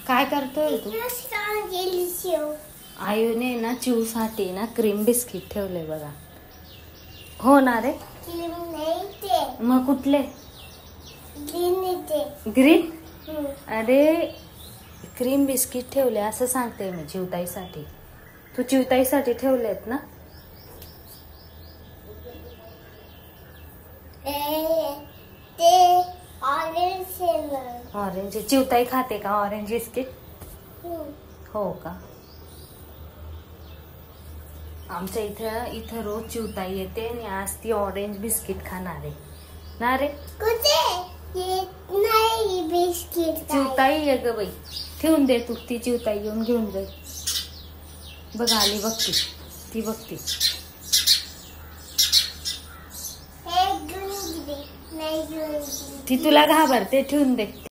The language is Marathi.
काय करतोय तू? आयूने ना चिवसाठी ना क्रीम बिस्किट ठेवले बघा. हो ना रे. मग कुठले? ग्रीन. अरे क्रीम बिस्किट ठेवले असं सांगते मी चिवताईसाठी. तू चिवताईसाठी ठेवलेत ना? ऑरेंज. चिवताई खाते का ऑरेंज बिस्किट? हो का. आमच्या इथं रोज चिवताई येते आणि आज ती ऑरेंज बिस्किट खाणार आहे ना रे. चिवताई ये ग बाई. ठेवून दे तू. ती चिवताई येऊन घेऊन जाईल. बघ आली बघती. ती बघती. ती तुला घाबरते. ठेवून दे.